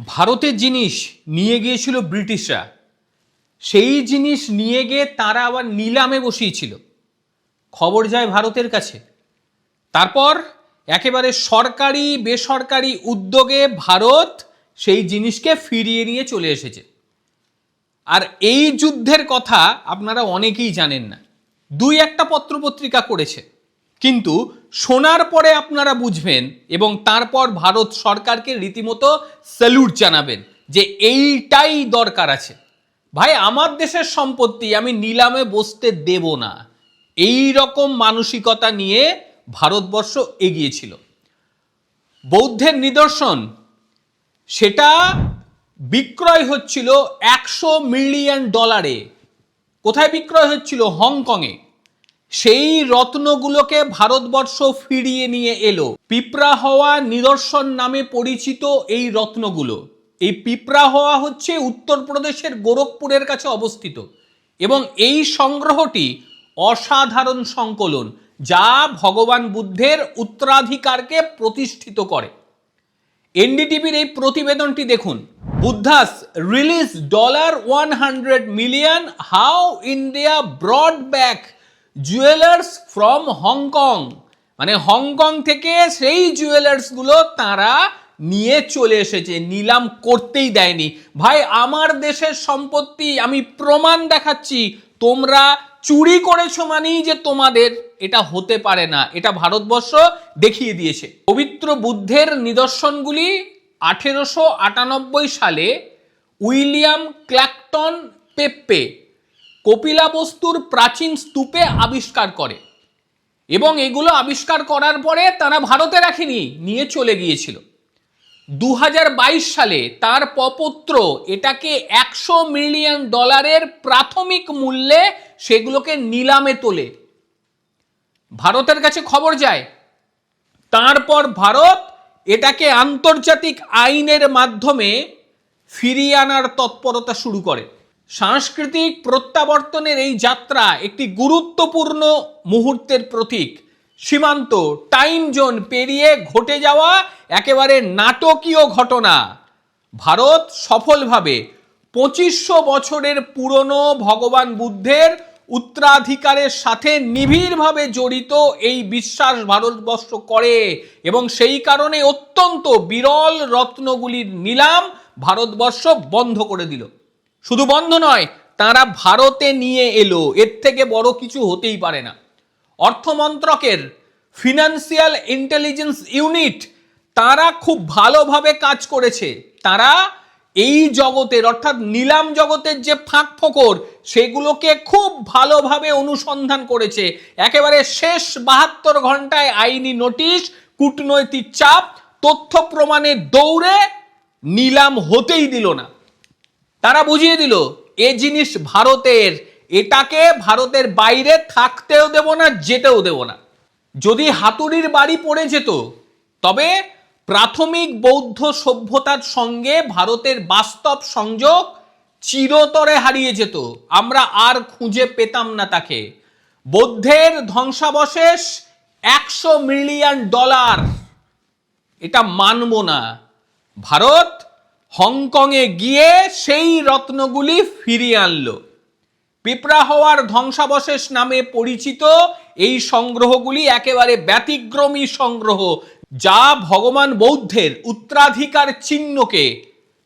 ভারতের জিনিস নিয়ে গিয়েছিল ব্রিটিশরা, সেই জিনিস নিয়ে গিয়ে তারা আবার নিলামে বসিয়েছিল। খবর যায় ভারতের কাছে, তারপর একেবারে সরকারি বেসরকারি উদ্যোগে ভারত সেই জিনিসকে ফিরিয়ে নিয়ে চলে এসেছে। আর এই যুদ্ধের কথা আপনারা অনেকেই জানেন না, দুই একটা পত্রপত্রিকা করেছে, কিন্তু শোনার পরে আপনারা বুঝবেন এবং তারপর ভারত সরকারকে রীতিমতো স্যালুট জানাবেন যে এইটাই দরকার আছে। ভাই, আমার দেশের সম্পত্তি আমি নিলামে বসতে দেব না, এই রকম মানসিকতা নিয়ে ভারতবর্ষ এগিয়েছিল। বৌদ্ধের নিদর্শন সেটা বিক্রয় হচ্ছিল $100 মিলিয়ন। কোথায় বিক্রয় হচ্ছিল? হংকংয়ে। সেই রত্নগুলোকে ভারতবর্ষ ফিরিয়ে নিয়ে এলো। পিঁপড়া হওয়া নিদর্শন নামে পরিচিত এই রত্নগুলো। এই পিঁপড়া হওয়া হচ্ছে উত্তরপ্রদেশের গোরখপুরের কাছে অবস্থিত এবং এই সংগ্রহটি অসাধারণ সংকলন, যা ভগবান বুদ্ধের উত্তরাধিকারকে প্রতিষ্ঠিত করে। এনডিটিভির এই প্রতিবেদনটি দেখুন। Buddha's relics $100 million, how India brought back jewellers from Hong Kong. মানে হংকং থেকে সেই জুয়েলার্সগুলো তারা নিয়ে চলে এসেছে, নিলাম করতেই দেয়নি। ভাই, আমার দেশের সম্পত্তি আমি প্রমাণ দেখাচ্ছি, তোমরা চুরি করেছো মানেই যে তোমাদের, এটা হতে পারে না। এটা ভারতবর্ষ দেখিয়ে দিয়েছে। পবিত্র বুদ্ধের নিদর্শনগুলি 1898 সালে উইলিয়াম ক্ল্যাকটন পেপ্পে কপিলাবস্তুর প্রাচীন স্তূপে আবিষ্কার করে এবং এগুলো আবিষ্কার করার পরে তারা ভারতে রাখেনি, নিয়ে চলে গিয়েছিল। 2022 সালে তার প্রপৌত্র এটাকে $100 মিলিয়ন প্রাথমিক মূল্যে সেগুলোকে নিলামে তোলে। ভারতের কাছে খবর যায়, তারপর ভারত এটাকে আন্তর্জাতিক আইনের মাধ্যমে ফিরিয়ে আনার তৎপরতা শুরু করে। সাংস্কৃতিক প্রত্যাবর্তনের এই যাত্রা একটি গুরুত্বপূর্ণ মুহূর্তের প্রতীক। সীমান্ত টাইম জোন পেরিয়ে ঘটে যাওয়া একেবারে নাটকীয় ঘটনা। ভারত সফলভাবে 2500 বছরের পুরনো ভগবান বুদ্ধের উত্তরাধিকারের সাথে নিবিড়ভাবে জড়িত এই বিশ্বাস ভারতবর্ষ করে এবং সেই কারণে অত্যন্ত বিরল রত্নগুলির নিলাম ভারতবর্ষ বন্ধ করে দিল। শুধু বন্ধ নয়, তারা ভারতে নিয়ে এলো। এর থেকে বড় কিছু হতেই পারে না। অর্থমন্ত্রকের ফিনান্সিয়াল ইন্টেলিজেন্স ইউনিট তারা খুব ভালোভাবে কাজ করেছে। তারা এই জগতের অর্থাৎ নিলাম জগতের যে ফাঁক ফোকর সেগুলোকে খুব ভালোভাবে অনুসন্ধান করেছে। একেবারে শেষ 72 ঘন্টায় আইনি নোটিশ, কূটনৈতিক চাপ, তথ্য প্রমাণের দৌড়ে নিলাম হতেই দিল না। তারা বুঝিয়ে দিল এ জিনিস ভারতের, এটাকে ভারতের বাইরে থাকতেও দেব না, যেতেও দেব না। যদি হাতুড়ির বাড়ি পড়ে যেত তবে প্রাথমিক বৌদ্ধ সভ্যতার সঙ্গে ভারতের বাস্তব সংযোগ চিরতরে হারিয়ে যেত। আমরা আর খুঁজে পেতাম না তাকে। বৌদ্ধের ধ্বংসাবশেষ $100 মিলিয়ন, এটা মানব না। ভারত হংকংয়ে গিয়ে সেই রত্নগুলি ফিরিয়ে আনলো। পিঁপড়া হওয়ার ধ্বংসাবশেষ নামে পরিচিত এই সংগ্রহগুলি একেবারে ব্যতিক্রমী সংগ্রহ, যা ভগবান বৌদ্ধের উত্তরাধিকার চিহ্নকে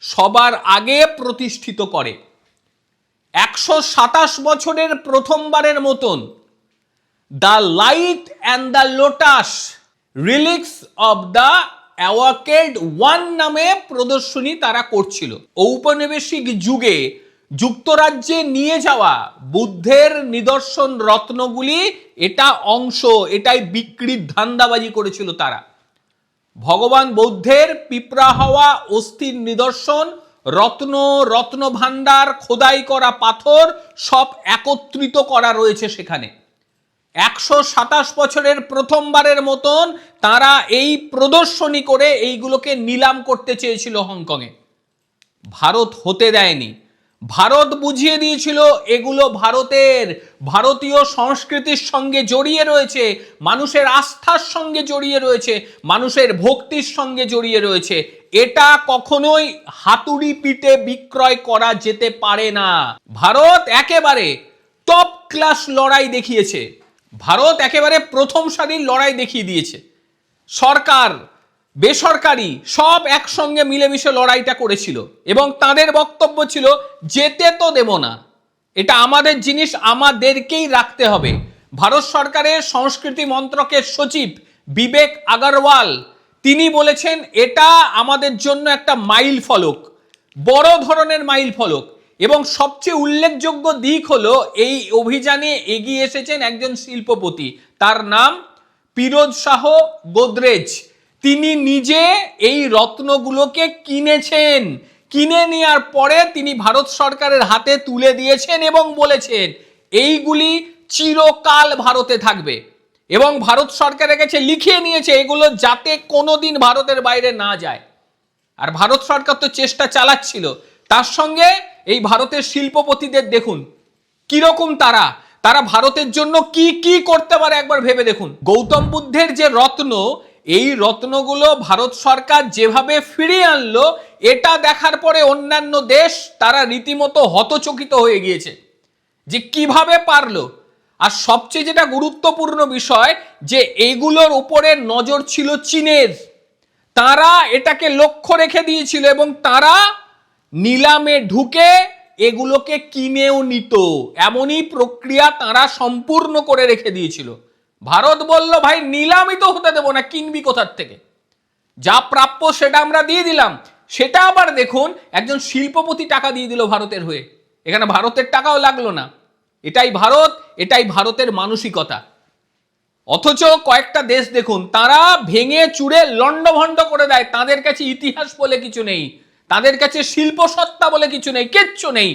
সবার আগে প্রতিষ্ঠিত করে। 127 বছরের প্রথমবারের মতন the light and the lotus relics of the awakened one নামে প্রদর্শনী তারা করছিল। ঔপনিবেশিক যুগে যুক্তরাজ্যে নিয়ে যাওয়া বুদ্ধের নিদর্শন রত্নগুলি এটা অংশ, এটাই বিক্রির ধান্দাবাজি করেছিল তারা। ভগবান বৌদ্ধের পিঁপড়া হওয়া অস্থির নিদর্শন, রত্ন ভাণ্ডার, খোদাই করা পাথর সব একত্রিত করা রয়েছে সেখানে। 127 বছরের প্রথমবারের মতন তারা এই প্রদর্শনী করে এইগুলোকে নিলাম করতে চেয়েছিল হংকংয়ে। ভারত হতে দেয়নি। ভারত বুঝিয়ে দিয়েছিল এগুলো ভারতের, ভারতীয় সংস্কৃতির সঙ্গে জড়িয়ে রয়েছে, মানুষের আস্থার সঙ্গে জড়িয়ে রয়েছে, মানুষের ভক্তির সঙ্গে জড়িয়ে রয়েছে। এটা কখনোই হাতুড়ি পিটে বিক্রয় করা যেতে পারে না। ভারত একেবারে টপ ক্লাস লড়াই দেখিয়েছে, ভারত একেবারে প্রথম সারির লড়াই দেখিয়ে দিয়েছে। সরকার বেসরকারি সব একসঙ্গে মিলেমিশে লড়াইটা করেছিল এবং তাদের বক্তব্য ছিল যেতে তো দেব না, এটা আমাদের জিনিস, আমাদেরকেই রাখতে হবে। ভারত সরকারের সংস্কৃতি মন্ত্রকের সচিব বিবেক আগরওয়াল তিনি বলেছেন এটা আমাদের জন্য একটা মাইল ফলক, বড় ধরনের মাইল ফলক। এবং সবচেয়ে উল্লেখযোগ্য দিক হলো এই অভিযানে এগিয়ে এসেছেন একজন শিল্পপতি, তার নাম পিরোজ শাহ গোদরেজ। তিনি নিজে এই রত্নগুলোকে কিনেছেন, কিনে নেওয়ার পরে তিনি ভারত সরকারের হাতে তুলে দিয়েছেন এবং বলেছেন এইগুলি চিরকাল ভারতে থাকবে এবং ভারত সরকারের কাছে লিখিয়ে নিয়েছে এগুলো যাতে কোনোদিন ভারতের বাইরে না যায়। আর ভারত সরকার তো চেষ্টা চালাচ্ছিল। তার সঙ্গে এই ভারতের শিল্পপতিদের দেখুন কিরকম তারা তারা ভারতের জন্য কি কি করতে পারে একবার ভেবে দেখুন। গৌতম বুদ্ধের যে রত্ন, এই রত্নগুলো ভারত সরকার যেভাবে ফিরিয়ে আনলো, এটা দেখার পরে অন্যান্য দেশ তারা রীতিমতো হতচকিত হয়ে গিয়েছে যে কিভাবে পারলো। আর সবচেয়ে যেটা গুরুত্বপূর্ণ বিষয় যে এইগুলোর উপরে নজর ছিল চীনের, তারা এটাকে লক্ষ্য রেখে দিয়েছিল এবং তারা নিলামে ঢুকে এগুলোকে কিনেও নিত, এমনই প্রক্রিয়া তারা সম্পূর্ণ করে রেখে দিয়েছিল। ভারত বলল ভাই নিলামই তো হতে দেবো না, কিনবি কোথার থেকে, যা প্রাপ্য সেটা আমরা দিয়ে দিলাম। সেটা আবার দেখুন একজন শিল্পপতি টাকা দিয়ে দিল ভারতের হয়ে, এখানে ভারতের টাকাও লাগলো না। এটাই ভারত, এটাই ভারতের মানসিকতা। অথচ কয়েকটা দেশ দেখুন তারা ভেঙে চুরে লন্ডভন্ড করে দেয়, তাদের কাছে ইতিহাস বলে কিছু নেই, তাদের কাছে শিল্প সত্তা বলে কিছু নেই, কিচ্ছু নেই,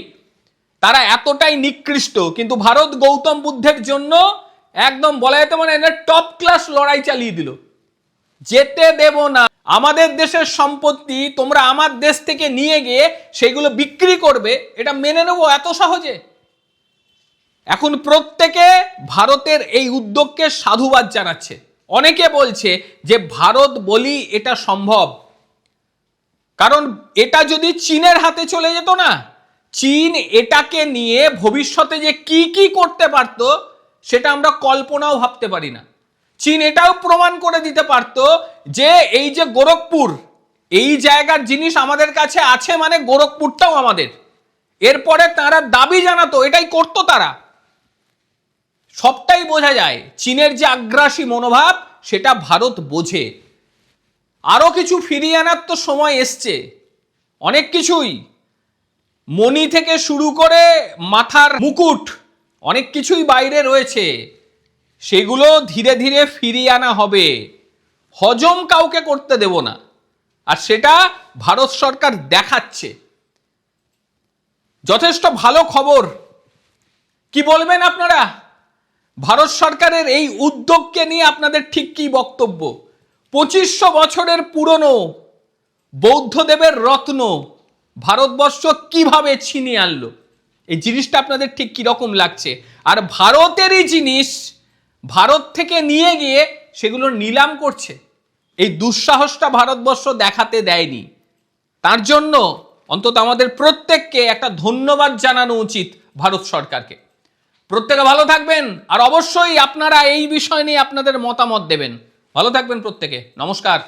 তারা এতটাই নিকৃষ্ট। কিন্তু ভারত গৌতম বুদ্ধের জন্য একদম বলা যেতে মানে টপ ক্লাস লড়াই চালিয়ে দিল, যেতে দেব না, আমাদের দেশের সম্পত্তি তোমরা আমার দেশ থেকে নিয়ে গিয়ে সেগুলো বিক্রি করবে, এটা মেনে নেবো এত সহজে? এখন প্রত্যেকে ভারতের এই উদ্যোগকে সাধুবাদ জানাচ্ছে। অনেকে বলছে যে ভারত বলি এটা সম্ভব, কারণ এটা যদি চীনের হাতে চলে যেত না, চীন এটাকে নিয়ে ভবিষ্যতে যে কি কি করতে পারত সেটা আমরা কল্পনাও ভাবতে পারি না। চীন এটাও প্রমাণ করে দিতে পারত যে এই যে গোরখপুর, এই জায়গার জিনিস আমাদের কাছে আছে মানে গোরখপুরটাও আমাদের। এরপরে তারা দাবি জানাতো, এটাই করতো তারা। সবটাই বোঝা যায় চীনের যে আগ্রাসী মনোভাব সেটা ভারত বোঝে। আরো কিছু ফিরিয়ে আনার তো সময় এসছে, অনেক কিছুই, মণি থেকে শুরু করে মাথার মুকুট অনেক কিছুই বাইরে রয়েছে, সেগুলো ধীরে ধীরে ফিরিয়ে আনা হবে, হজম কাউকে করতে দেব না। আর সেটা ভারত সরকার দেখাচ্ছে। যথেষ্ট ভালো খবর। কি বলবেন আপনারা ভারত সরকারের এই উদ্যোগকে নিয়ে? আপনাদের ঠিক কি বক্তব্য? 2500 বছরের পুরনো বৌদ্ধদেবের রত্ন ভারতবর্ষ কিভাবে ছিনিয়ে আনলো, এই জিনিসটা আপনাদের ঠিক কিরকম লাগছে? আর ভারতেরই জিনিস ভারত থেকে নিয়ে গিয়ে সেগুলো নিলাম করছে, এই দুঃসাহসটা ভারতবর্ষ দেখাতে দেয়নি। তার জন্য অন্তত আমাদের প্রত্যেককে একটা ধন্যবাদ জানানো উচিত ভারত সরকারকে। প্রত্যেকে ভালো থাকবেন, আর অবশ্যই আপনারা এই বিষয় নিয়ে আপনাদের মতামত দেবেন। ভালো থাকবেন প্রত্যেকে, নমস্কার।